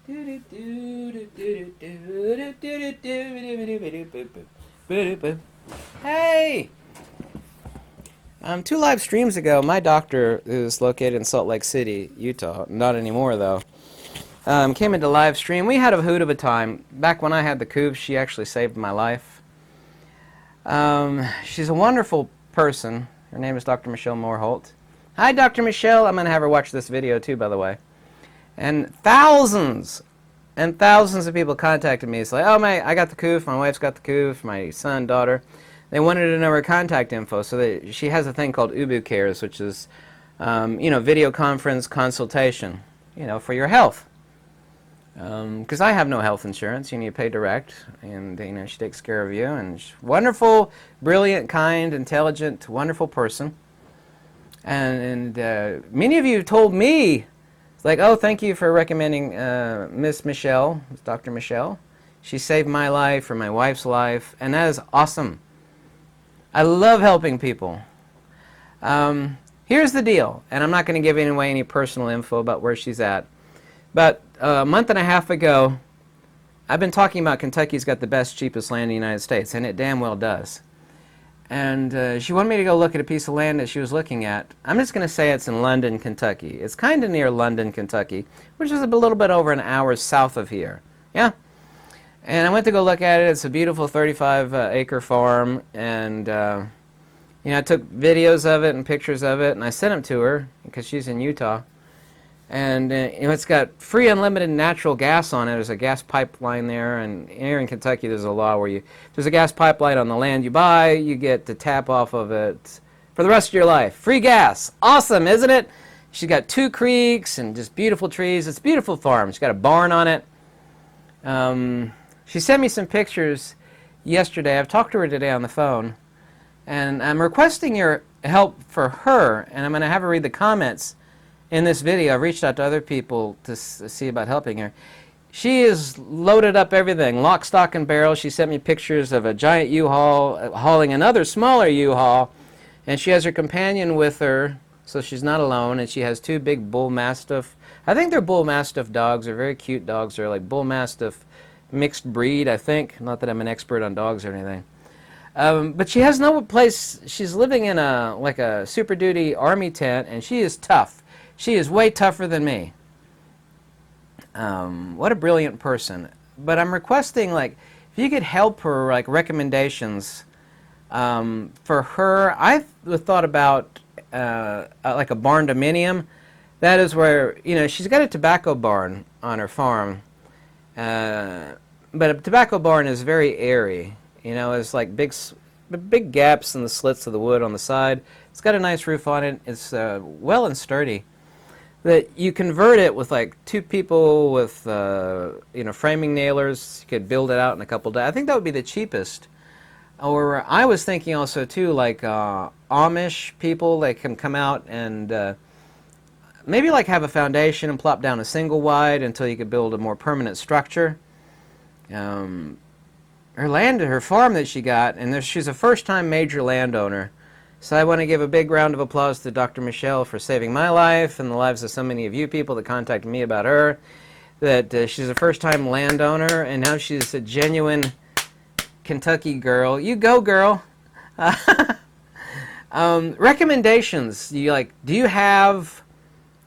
Hey! 2 live streams ago, my doctor, who's located in Salt Lake City, Utah, not anymore though, came into live stream. We had a hoot of a time. Back when I had the couth, she actually saved my life. She's a wonderful person. Her name is Dr. Michelle Moorholt. Hi, Dr. Michelle. I'm going to have her watch this video too, by the way. And thousands and thousands of people contacted me. It's like, oh, I got the couth. My wife's got the couth. My son, daughter. They wanted to know her contact info. So she has a thing called Ubu Cares, which is, video conference consultation, for your health. Because I have no health insurance. You need to pay direct. And, she takes care of you. And she's wonderful, brilliant, kind, intelligent, wonderful person. And many of you told me, like, oh, thank you for recommending Miss Michelle, Dr. Michelle. She saved my life or my wife's life, and that is awesome. I love helping people. Here's the deal, and I'm not going to give away any personal info about where she's at, but a month and a half ago, I've been talking about Kentucky's got the best, cheapest land in the United States, and it damn well does. And she wanted me to go look at a piece of land that she was looking at. I'm just going to say it's in London, Kentucky. It's kind of near London, Kentucky, which is a little bit over an hour south of here. Yeah? And I went to go look at it. It's a beautiful 35-acre farm. And, I took videos of it and pictures of it, and I sent them to her because she's in Utah. And it's got free unlimited natural gas on it. There's a gas pipeline there, and here in Kentucky there's a law where there's a gas pipeline on the land you buy, you get to tap off of it for the rest of your life. Free gas. Awesome, isn't it? She's got 2 creeks and just beautiful trees. It's a beautiful farm. She's got a barn on it. She sent me some pictures yesterday. I've talked to her today on the phone, and I'm requesting your help for her, and I'm going to have her read the comments in this video. I've reached out to other people to see about helping her. She is loaded up everything, lock, stock, and barrel. She sent me pictures of a giant U-Haul hauling another smaller U-Haul, and she has her companion with her, so she's not alone, and she has 2 big bull mastiff. I think they're bull mastiff dogs. They're very cute dogs. They're like bull mastiff mixed breed, I think. Not that I'm an expert on dogs or anything. But she has no place. She's living in a Super Duty Army tent, and she is tough. She is way tougher than me. What a brilliant person. But I'm requesting, if you could help her, recommendations for her. I thought about, a barn dominium. That is where, she's got a tobacco barn on her farm. But a tobacco barn is very airy. It's like big gaps in the slits of the wood on the side. It's got a nice roof on it. It's well and sturdy. That you convert it with 2 people with framing nailers. You could build it out in a couple days. I think that would be the cheapest. Or I was thinking also too, Amish people, they can come out and maybe have a foundation and plop down a single wide until you could build a more permanent structure. Her farm that she got, and she's a first-time major landowner. So I want to give a big round of applause to Dr. Michelle for saving my life and the lives of so many of you people that contacted me about her. That she's a first-time landowner, and now she's a genuine Kentucky girl. You go, girl. Recommendations. Do you have?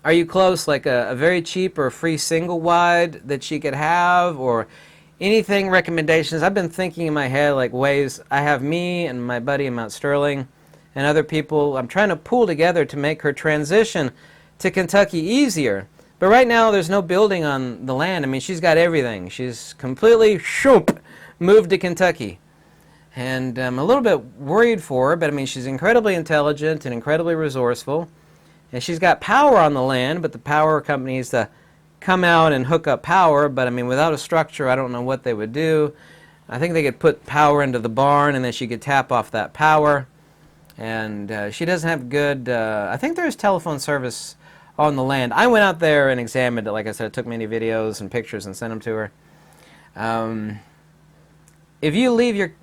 Are you close? A very cheap or free single wide that she could have, or anything? Recommendations. I've been thinking in my head ways. I have me and my buddy in Mount Sterling and other people. I'm trying to pull together to make her transition to Kentucky easier. But right now there's no building on the land. I mean, she's got everything. She's completely moved to Kentucky. And I'm a little bit worried for her, but I mean, she's incredibly intelligent and incredibly resourceful. And she's got power on the land, but the power companies come out and hook up power. But I mean, without a structure, I don't know what they would do. I think they could put power into the barn, and then she could tap off that power. And she doesn't have good, I think there's telephone service on the land. I went out there and examined it. Like I said, I took many videos and pictures and sent them to her. If you leave your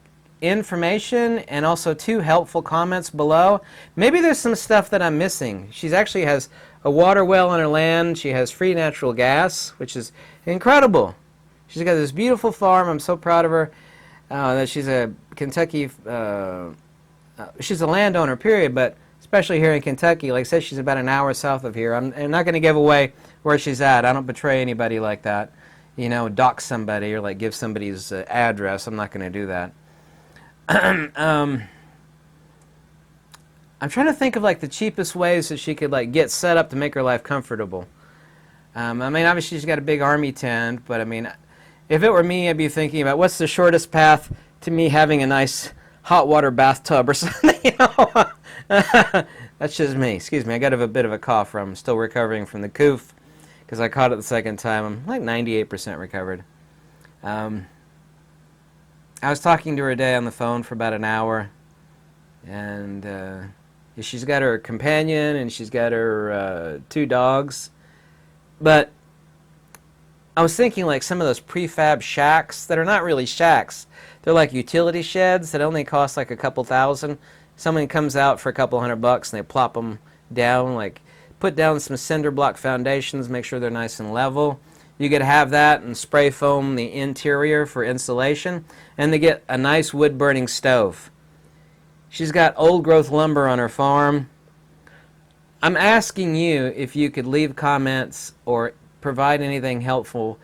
information and also 2 helpful comments below, maybe there's some stuff that I'm missing. She actually has a water well on her land. She has free natural gas, which is incredible. She's got this beautiful farm. I'm so proud of her. That she's a Kentucky, she's a landowner, period, but especially here in Kentucky. Like I said, she's about an hour south of here. I'm not going to give away where she's at. I don't betray anybody like that. You know, dox somebody or like give somebody's address. I'm not going to do that. I'm trying to think of like the cheapest ways that she could like get set up to make her life comfortable. I mean, obviously she's got a big army tent, but I mean, if it were me, I'd be thinking about what's the shortest path to me having a nice hot water bathtub or something. You know, that's just me. Excuse me, I got a bit of a cough. I'm still recovering from the coof because I caught it the second time. I'm like 98% recovered. I was talking to her today on the phone for about an hour, and she's got her companion and she's got her 2 dogs. But I was thinking like some of those prefab shacks that are not really shacks. They're like utility sheds that only cost like a couple thousand. Someone comes out for a couple $100 and they plop them down, like put down some cinder block foundations, make sure they're nice and level. You could have that and spray foam the interior for insulation, and they get a nice wood burning stove. She's got old growth lumber on her farm. I'm asking you if you could leave comments or provide anything helpful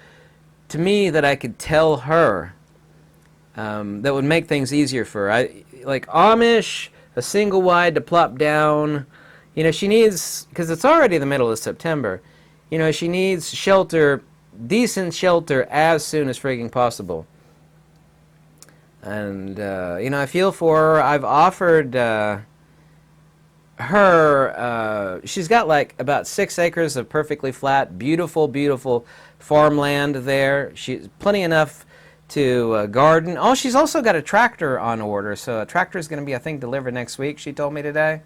to me that I could tell her that would make things easier for her. Like Amish, a single wide to plop down. You know, she needs, because it's already the middle of September, you know, she needs shelter, decent shelter as soon as frigging possible. And, you know, I feel for her. I've offered her, she's got like about 6 acres of perfectly flat, beautiful, beautiful farmland there. She's plenty enough to garden. Oh, she's also got a tractor on order, so a tractor is going to be, I think, delivered next week, she told me today.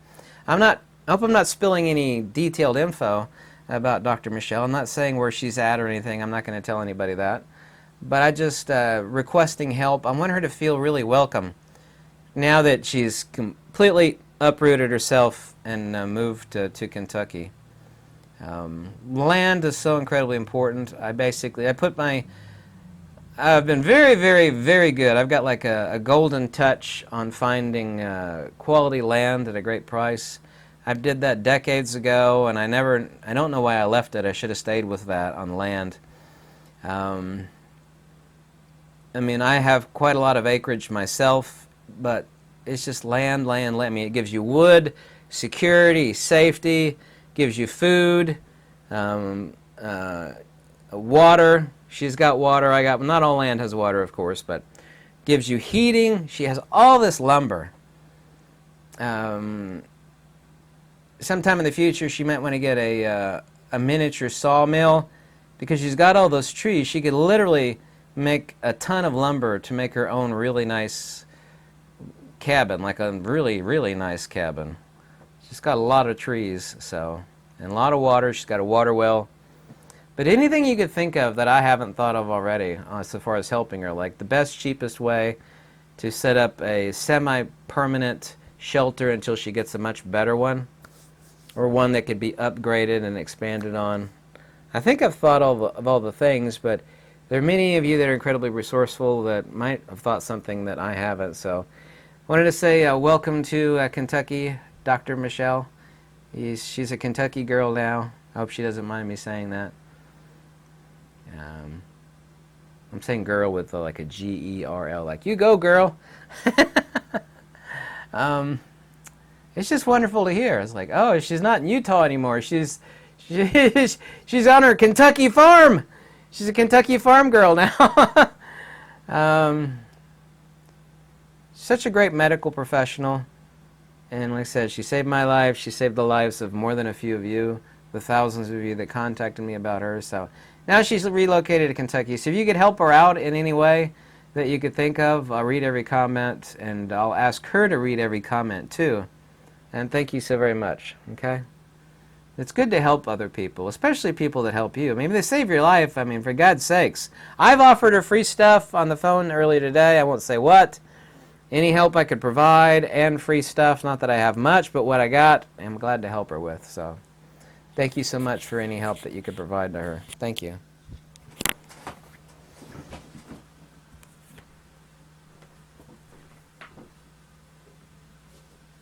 I hope I'm not spilling any detailed info about Dr. Michelle. I'm not saying where she's at or anything. I'm not going to tell anybody that. But I just requesting help. I want her to feel really welcome now that she's completely uprooted herself and moved to Kentucky. Land is so incredibly important. I've been very, very, very good. I've got like a golden touch on finding quality land at a great price. I did that decades ago, and I don't know why I left it. I should have stayed with that on land. I mean, I have quite a lot of acreage myself, but it's just land. I mean, it gives you wood, security, safety, gives you food, water. She's got water. Not all land has water, of course, but gives you heating. She has all this lumber. Sometime in the future, she might want to get a miniature sawmill, because she's got all those trees. She could literally make a ton of lumber to make her own really nice cabin, like a really, really nice cabin. She's got a lot of trees, and a lot of water. She's got a water well. But anything you could think of that I haven't thought of already, so far as helping her, like the best, cheapest way to set up a semi-permanent shelter until she gets a much better one, or one that could be upgraded and expanded on. I think I've thought of all the things, but there are many of you that are incredibly resourceful that might have thought something that I haven't. So I wanted to say welcome to Kentucky, Dr. Michelle. She's a Kentucky girl now. I hope she doesn't mind me saying that. I'm saying girl with like a G-E-R-L, like, you go, girl. It's just wonderful to hear. It's like, oh, she's not in Utah anymore. She's on her Kentucky farm. She's a Kentucky farm girl now. Such a great medical professional. And like I said, she saved my life. She saved the lives of more than a few of you, the thousands of you that contacted me about her. So now she's relocated to Kentucky. So if you could help her out in any way that you could think of, I'll read every comment, and I'll ask her to read every comment too. And thank you so very much, okay? It's good to help other people, especially people that help you. Maybe they save your life. I mean, for God's sakes. I've offered her free stuff on the phone earlier today. I won't say what. Any help I could provide, and free stuff. Not that I have much, but what I got, I'm glad to help her with. So Thank you so much for any help that you could provide to her. Thank you.